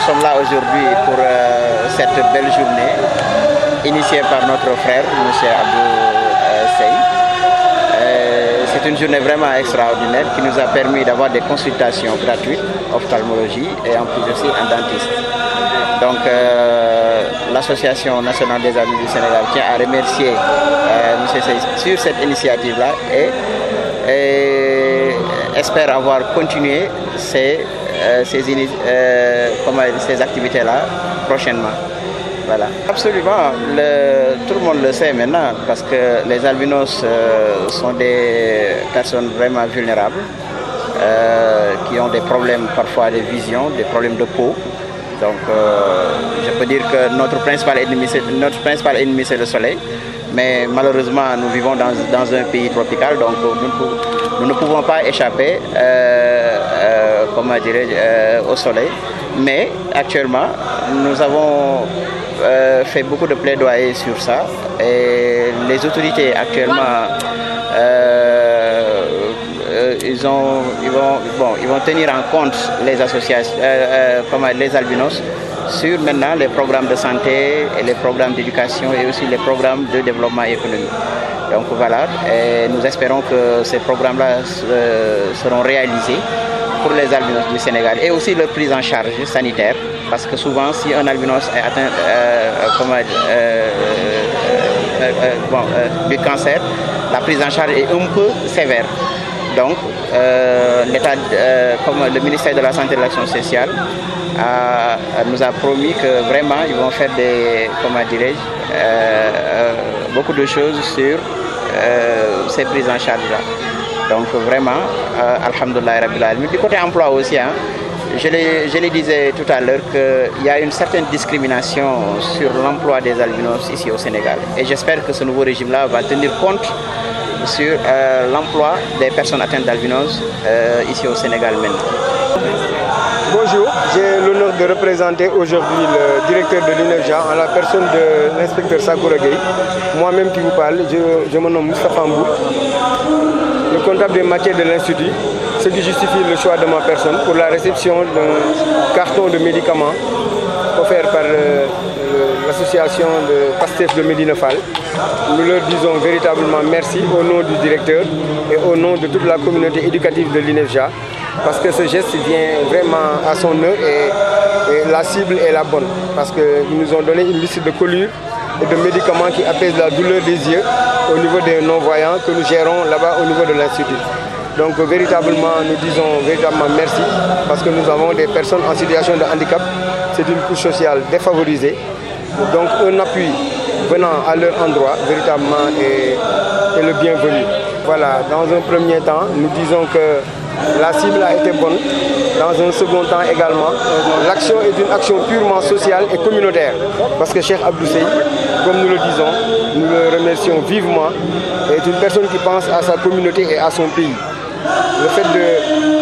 sommes là aujourd'hui pour cette belle journée initiée par notre frère, M. Abdou Sey. C'est une journée vraiment extraordinaire qui nous a permis d'avoir des consultations gratuites, ophtalmologie et en plus aussi un dentiste. Donc l'Association nationale des amis du Sénégal tient à remercier M. Sey sur cette initiative-là et espère avoir continué ces activités-là prochainement. Voilà. Absolument, tout le monde le sait maintenant parce que les albinos sont des personnes vraiment vulnérables qui ont des problèmes parfois de vision, des problèmes de peau. Donc je peux dire que notre principal ennemi c'est le soleil, mais malheureusement nous vivons dans un pays tropical, donc nous ne pouvons pas échapper au soleil. Mais actuellement nous avons fait beaucoup de plaidoyer sur ça et les autorités actuellement ils vont tenir en compte les associations, les albinos sur maintenant les programmes de santé et les programmes d'éducation et aussi les programmes de développement économique. Donc voilà, et nous espérons que ces programmes-là seront réalisés pour les albinos du Sénégal et aussi leur prise en charge sanitaire, parce que souvent si un albinos est atteint du cancer, la prise en charge est un peu sévère. Donc l'État, comme le ministère de la Santé et de l'Action sociale nous a promis que vraiment ils vont faire beaucoup de choses sur ces prises en charge-là. Donc vraiment, alhamdoulilah rabbil alamin. Du côté emploi aussi, hein, je le disais tout à l'heure qu'il y a une certaine discrimination sur l'emploi des albinos ici au Sénégal. Et j'espère que ce nouveau régime-là va tenir compte sur l'emploi des personnes atteintes d'albinos ici au Sénégal maintenant. Bonjour, j'ai l'honneur de représenter aujourd'hui le directeur de l'INEFJA en la personne de l'inspecteur Sakoura Gueye. Moi-même qui vous parle, je me nomme Moustapha Mbou, le comptable des matières de l'Institut, ce qui justifie le choix de ma personne pour la réception d'un carton de médicaments offert par l'association de PASTEF de Médina Fall. Nous leur disons véritablement merci au nom du directeur et au nom de toute la communauté éducative de l'INEFJA, parce que ce geste vient vraiment à son heure et la cible est la bonne, parce qu'ils nous ont donné une liste de colures et de médicaments qui apaisent la douleur des yeux au niveau des non-voyants que nous gérons là-bas au niveau de l'Institut. Donc véritablement, nous disons véritablement merci, parce que nous avons des personnes en situation de handicap, c'est une couche sociale défavorisée. Donc un appui venant à leur endroit véritablement est le bienvenu. Voilà, dans un premier temps, nous disons que la cible a été bonne. Dans un second temps également, l'action est une action purement sociale et communautaire. Parce que Cheikh Abdou Sey, comme nous le disons, nous le remercions vivement, est une personne qui pense à sa communauté et à son pays. Le fait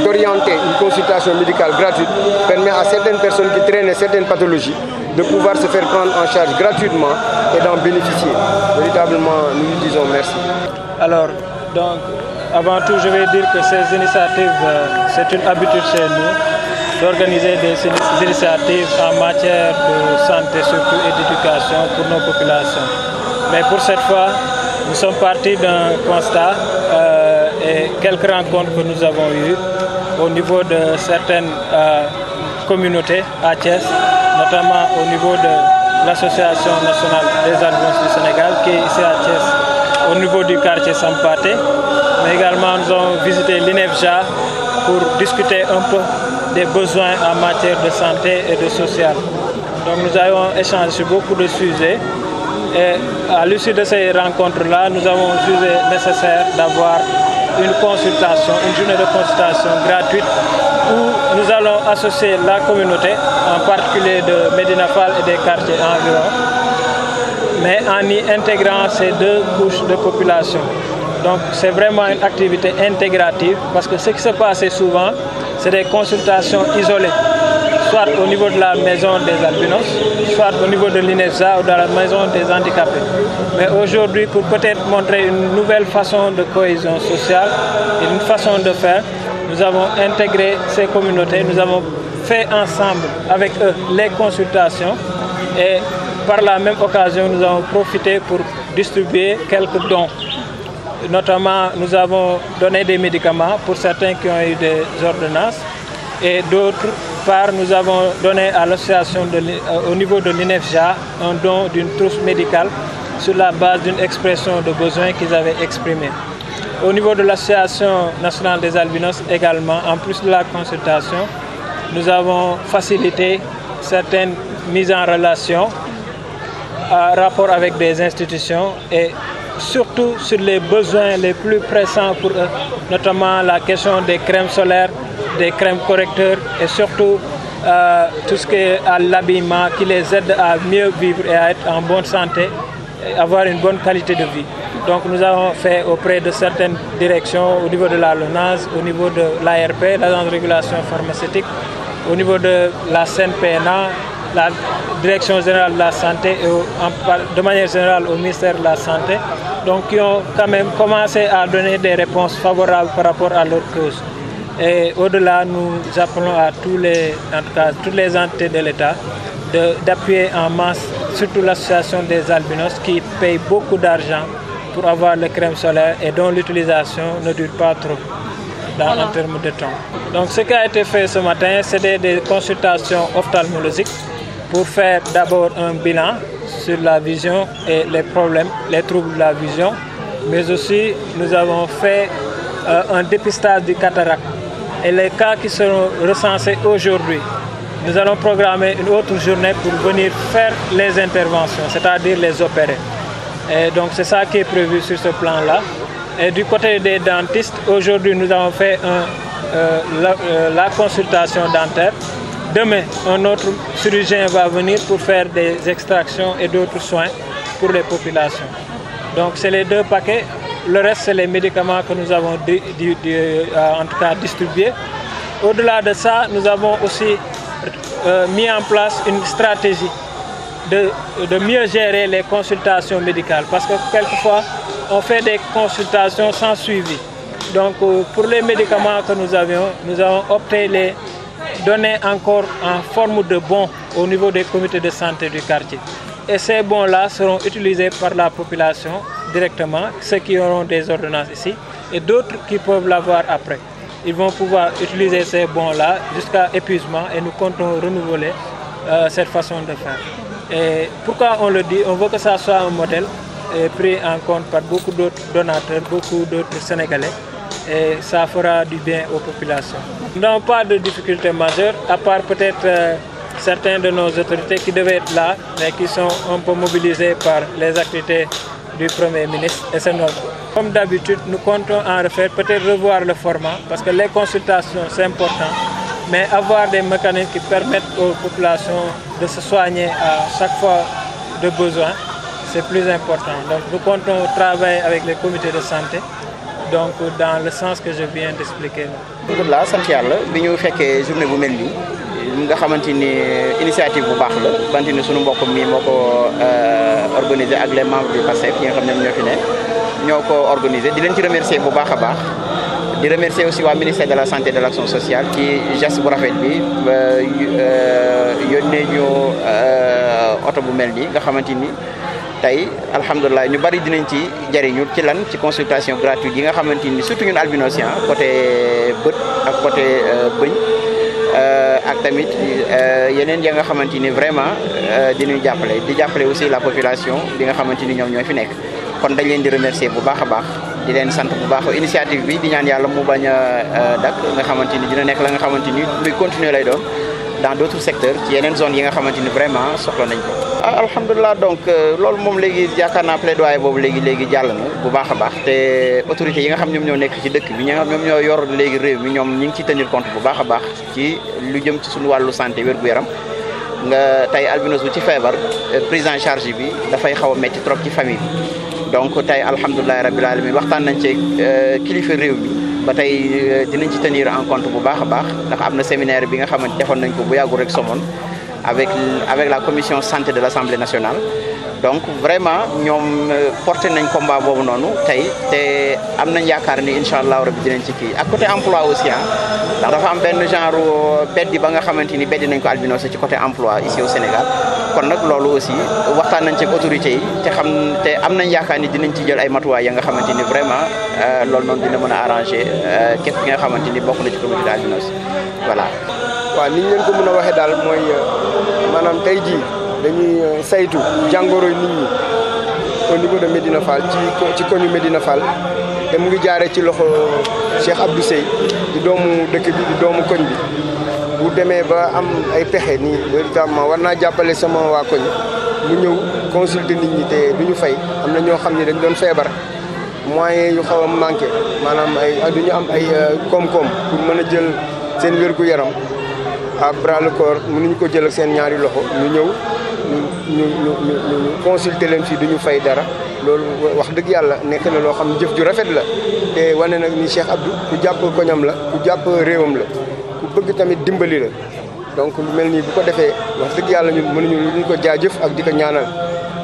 d'orienter une consultation médicale gratuite permet à certaines personnes qui traînent certaines pathologies de pouvoir se faire prendre en charge gratuitement et d'en bénéficier. Véritablement, nous lui disons merci. Alors, donc, avant tout, je vais dire que ces initiatives, c'est une habitude chez nous d'organiser des initiatives en matière de santé surtout et d'éducation pour nos populations. Mais pour cette fois, nous sommes partis d'un constat et quelques rencontres que nous avons eues au niveau de certaines communautés à Thiès, notamment au niveau de l'Association nationale des albinos du Sénégal qui est ici à Thiès, au niveau du quartier Sampaté. Mais également nous avons visité l'INEFJA pour discuter un peu des besoins en matière de santé et de social. Donc nous avons échangé sur beaucoup de sujets et à l'issue de ces rencontres-là, nous avons jugé nécessaire d'avoir une consultation, une journée de consultation gratuite où nous allons associer la communauté, en particulier de Médina Fall et des quartiers environs, mais en y intégrant ces deux couches de population. Donc c'est vraiment une activité intégrative parce que ce qui se passe souvent, c'est des consultations isolées, soit au niveau de la maison des albinos, soit au niveau de l'INEFJA ou dans la maison des handicapés. Mais aujourd'hui, pour peut-être montrer une nouvelle façon de cohésion sociale et une façon de faire, nous avons intégré ces communautés, nous avons fait ensemble avec eux les consultations et par la même occasion, nous avons profité pour distribuer quelques dons. Notamment, nous avons donné des médicaments pour certains qui ont eu des ordonnances et d'autre part, nous avons donné à l'association au niveau de l'INEFJA un don d'une trousse médicale sur la base d'une expression de besoin qu'ils avaient exprimée. Au niveau de l'Association nationale des albinos également, en plus de la consultation, nous avons facilité certaines mises en relation en rapport avec des institutions et surtout sur les besoins les plus pressants pour eux, notamment la question des crèmes solaires, des crèmes correcteurs et surtout tout ce qui est à l'habillement qui les aide à mieux vivre et à être en bonne santé et avoir une bonne qualité de vie. Donc nous avons fait auprès de certaines directions, au niveau de la LONASE, au niveau de l'ARP, l'Agence de régulation pharmaceutique, au niveau de la CNPNA, la Direction générale de la santé et de manière générale au ministère de la Santé, donc qui ont quand même commencé à donner des réponses favorables par rapport à leur cause. Et au-delà, nous appelons à toutes les entités de l'État d'appuyer en masse, surtout l'association des albinos qui paye beaucoup d'argent pour avoir les crèmes solaires et dont l'utilisation ne dure pas trop en termes de temps. Donc ce qui a été fait ce matin, c'est des consultations ophtalmologiques pour faire d'abord un bilan sur la vision et les problèmes, les troubles de la vision, mais aussi nous avons fait un dépistage du cataracte. Et les cas qui seront recensés aujourd'hui, nous allons programmer une autre journée pour venir faire les interventions, c'est-à-dire les opérer. Et donc c'est ça qui est prévu sur ce plan-là. Et du côté des dentistes, aujourd'hui nous avons fait la consultation dentaire. Demain, un autre chirurgien va venir pour faire des extractions et d'autres soins pour les populations. Donc c'est les deux paquets. Le reste, c'est les médicaments que nous avons en tout cas distribués. Au-delà de ça, nous avons aussi mis en place une stratégie de mieux gérer les consultations médicales. Parce que quelquefois, on fait des consultations sans suivi. Donc pour les médicaments que nous avons opté les donner encore en forme de bons au niveau des comités de santé du quartier. Et ces bons-là seront utilisés par la population directement, ceux qui auront des ordonnances ici, et d'autres qui peuvent l'avoir après. Ils vont pouvoir utiliser ces bons-là jusqu'à épuisement et nous comptons renouveler cette façon de faire. Et pourquoi on le dit? On veut que ça soit un modèle pris en compte par beaucoup d'autres donateurs, beaucoup d'autres Sénégalais. Et ça fera du bien aux populations. Nous n'avons pas de difficultés majeures, à part peut-être certains de nos autorités qui devaient être là, mais qui sont un peu mobilisés par les activités du Premier ministre. Et c'est normal. Comme d'habitude, nous comptons en refaire, peut-être revoir le format, parce que les consultations, c'est important, mais avoir des mécanismes qui permettent aux populations de se soigner à chaque fois de besoin, c'est plus important. Donc nous comptons travailler avec les comités de santé. Donc dans le sens que je viens d'expliquer. Alhamdulillah, sant yàlla bi ñu fekkee journée bu mel nii nga xamante ni initiative bu baax la banti ni sunu mbokk mi moo ko organisé ak les membres du PASTEF yi nga xam ne ñoo fi ne ñoo ko organisé di leen ci remercier bu baax a baax di remercier aussi waa ministère de la santé et de l'action sociale ci geste bu rafet bi yónnee ñu oto bu mel nii nga xamante ni tey alhamdulilah ñu bari dinañ ci jariñu ci lan ci consultation gratuite yi nga xamante ni surtout ñun albinosien côté bët ak côté bëñ ak tamit yeneen ya nga xamante ni vraiment dinañu jàppale di jàppale aussi la population bi nga xamante ni ñoom ñoo fi nekk kon dañ leen di remercier bu baax a baax di leen sant bu baax initiative bi di ñaan yàlla mu bañ a dakk nga xamante ni dina nekk la nga xamante ni luy continuer lay doon dans d'autres secteurs ci yeneen zones yi nga xamante ni vraiment soxla nañ ko. alhamdulilah donc loolu moom léegi yaakaar naa plaidoyer boobu léegi jàll na bu baax a baax te autorités yi nga xam ñoom ñoo nekk ci dëkk bi ñi nga xam ñoom ñoo yor léegi réew mi ñoom ñi ngi ciy tenir compte bu baax a baax ci lu jëm ci suñu wàllu santé wér-gu-yaram nga tey albinos bu ci feebar prise en charge bi dafay xaw a métti trop ci famille bi donc tey alhamdulilah rabbil alamin waxtaan nañ ci kilifa réew mi ba tey dinañ ci tenir en compte bu baax a baax ndax am na séminaire bi nga xamante defoon nañ ko bu yàggul rek Somone avec la commission santé de l'Assemblée nationale donc vraiment ñoom porté nañ combat boobu noonu tey te am nañ yaakaar ni incha allah rabbi dinañ ci kii ak côté emploi aussi ndax dafa am benn genre beddi ba nga xamante ni beddi nañ ko albinos ci côté emploi ici au Sénégal kon nag loolu aussi waxtaan nañ ci ak autorités yi te am nañ yaakaar ni dinañ ci jël ay matuwaay ya nga xamante ni vraiment loolu noonu dina mën a arranger képp ki nga xamante ni bokk na ci comité d'albinos voilà. waaw ni ñu leen ko mën a waxee daal mooy maanaam tey jii dañuy saytu jàngoro nit ñi au niveau de Médina Fall ci koñu Médina Fall te mu ngi jaaree ci loxo Cheikh Abdou Seye di doomu dëkk bi di doomu koñ bi bu demee ba am ay pexe nii véritablement war naa jàppale sama waa koñ mu ñëw consulter nit ñi te du ñu fay am na ñoo xam ne dañ doon feebar moyens yu xaw a manqué maanaam du ñu am ay koom-koom pour mën a jël seen wér-gu-yaram à bras le corps mënuñu ko jël ak seen ñaari loxo ñu ñëw ñu consulter leen fii du ñu fay dara loolu wax dëgg yàlla nekk na loo xam ne jëf ju rafet la te wane nag ni Cheikh Abdou ku jàpp koñam la ku jàpp réewam la ku bëgg tamit dimbali la donc lu mel nii bu ko defee wax dëgg yàlla ñun mënuñu lu ko jaajëf ak di ko ñaanal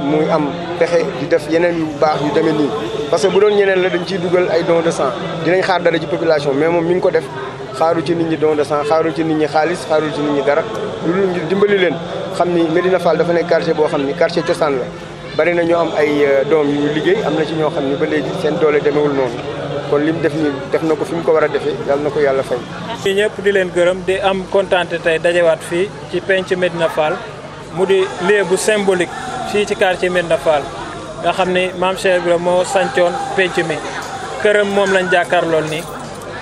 muy am pexe di def yeneen yu baax yu demee nii parce que bu doon ñeneen la dañ ciy dugal ay don de sang dinañ xaar dara ci population mais moom mi ngi ko def xaaru ci nit ñi don de sang xaaru ci nit ñi xaalis xaaru ci nit ñi dara lu ñu dimbali leen xam ni Médina Fall dafa nekk quartier boo xam ni quartier cosaan la bari na ñoo am ay doom yu liggéey am na ci ñoo xam ni ba léegi seen doole demewul noonu kon li mu def nii def na ko fi mu ko war a defee yàlla na ko yàlla fay. ñi ñëpp di leen gërëm di am kontaante tey dajewaat fii ci penc Médina Fall mu di lieu bu symbolique fii ci quartier Médina Fall nga xam ni maam Cheikh Ibrahima moo sancoon penc mi këram moom lañ jàkkaarlool nii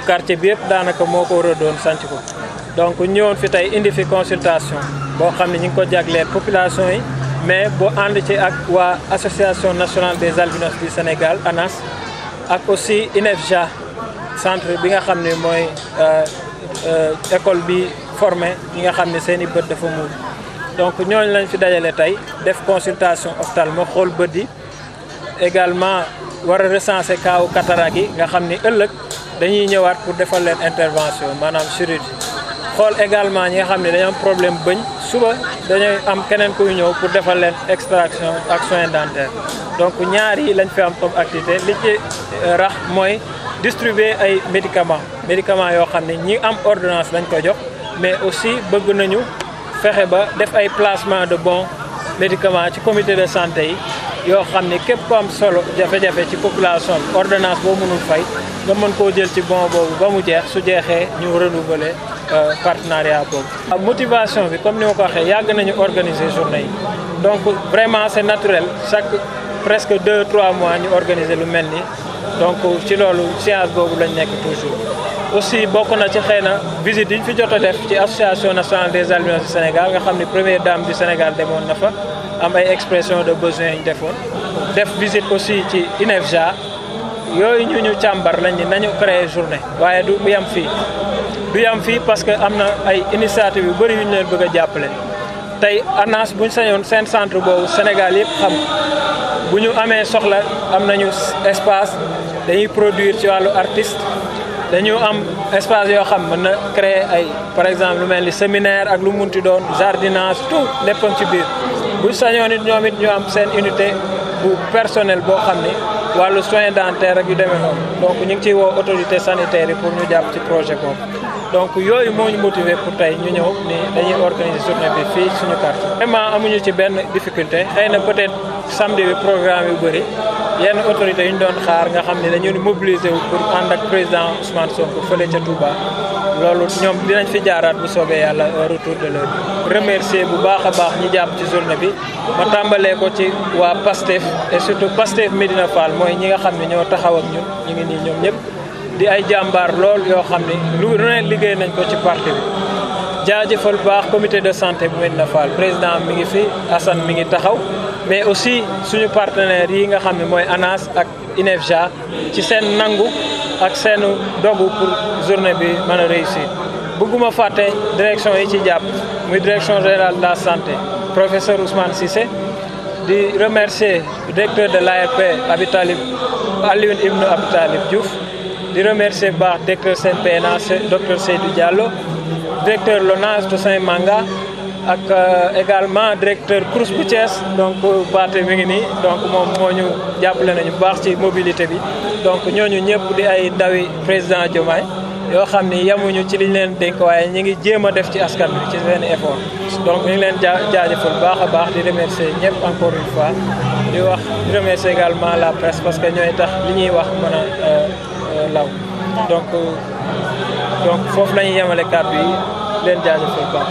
quartier bi yëpp daanaka moo ko war a doon sanc ko donc ñëwoon fi tey indi fi consultation boo xam ne ñu ngi ko jagleel population yi mais boo ànd ci ak waa association nationale des albinos du Sénégal ANAS ak aussi INEFJA centre bi nga xam ne mooy école bi formé ñi nga xam ne seen i bët dafa muur donc ñooñu lañ fi dajale tey def consultation ophtalmo xool bët yi également war a recenser kaawu cataracte yi nga xam ni ëllëg dañuy ñëwaat pour defal leen intervention maanaam chirurgie xool également ñi nga xam ne dañoo am problème bëñ suba dañuy am keneen kuy ñëw pour defal leen extraction ak soins dentaires donc ñaar yi lañ fi am comme activité li ci rax mooy distribuer ay médicaments yoo xam ne ñi am ordonnance lañ ko jox mais aussi bëgg nañu fexe ba def ay placement de bons médicaments ci comité de santé yi yoo xam ne képp ko am solo jafe-jafe ci population bi ordonnance boo mënul fay nga mën koo jël ci bon boobu ba mu jeex su jeexee ñu renouveler partenariat boobu. motivation bi comme ni ma ko waxee yàgg nañu organiser journée yi donc vraiment c'est naturel presque 2-3 mois ñu organiser lu mel nii donc ci loolu séance boobu lañ nekk toujours. aussi bokk na ci xëy na visite yi ñu fi jot a def ci association nationale des albinos du Sénégal nga xam ne première dame du Sénégal demoon na fa am ay expression de besoin yi ñu defoon def visite aussi ci INEFJA yooyu ñu càmbar lañ ni nañu créer journée waaye du yam fii parce que am na ay initiative yu bëri yu ñu leen bëgg a jàppale tey ANAS buñ sañoon seen centre boobu Sénégal yëpp xam bu ñu amee soxla am nañu espace dañuy produire ci wàllu artiste dañu am espace yoo xam mën na créer ay par exemple lu mel ni séminaire ak lu munti doon jardinage tout léppam ci biir bu sañoon it ñoom it ñu am seen unité bu personnel boo xam ni wàllu soins dentaires ak yu demee noonu donc ñu ngi ciy woo autorité sanitaire yi pour ñu jàpp ci projet boobu donc yooyu moo ñu motivé pour tey ñu ñëw ni dañuy organiser journée bi fii suñu quartier. vraiment amuñu ci benn difficulté xëy na peut-être samedi bi programme yu bëri yenn autorités yu ñu doon xaar nga xam ne dañu mobiliser wu pour ànd ak président Ousmane Sonko fële ca Touba loolu ñoom dinañ fi jaaraat bu soobee yàlla retour de l'heure remercier bu baax a baax ñi jàpp ci journée bi ma tàmbalee ko ci waa PASTEF et surtout PASTEF Médina Fall mooy ñi nga xam ne ñoo taxaw ak ñun ñu ngi nii ñoom ñëpp di ay jàmbaar lool yoo xam ne lu ne liggéey nañ ko ci parti bi jaajëfal baax comité de santé bu Médina Fall président mi ngi fi Assane mi ngi taxaw mais aussi suñu partenaires yi nga xam ne mooy ANAS ak INEFJA ci seen nangu ak seen dogu pour journée bi mën a réussir bëgguma fàtte direction yi ci jàpp muy direction générale de la santé professeur Ousmane Cissé di remercier directeur de l'ARP Alioune Ibnou Abitalib Diouf di remercier baax directeur CNPNA docteur Seydou Diallo directeur LONASE Toussaint Manga ak également directeur Crous bu Thiès donc Pathé mi ngi nii donc moom moo ñu jàppale nañu bu baax ci mobilité bi donc ñooñu ñëpp di ay ndawi président Diomaye yoo xam ni yemuñu ci liñ leen dénk waaye ñu ngi jéem a def ci askan bi ci seen effort donc ñu ngi leen jaajëfal baax a baax di remercier ñëpp encore une fois di remercier également la presse parce que ñooy tax li ñuy wax mën a law donc foofu la ñuy yemale kàddu yi leen jaajëfal baax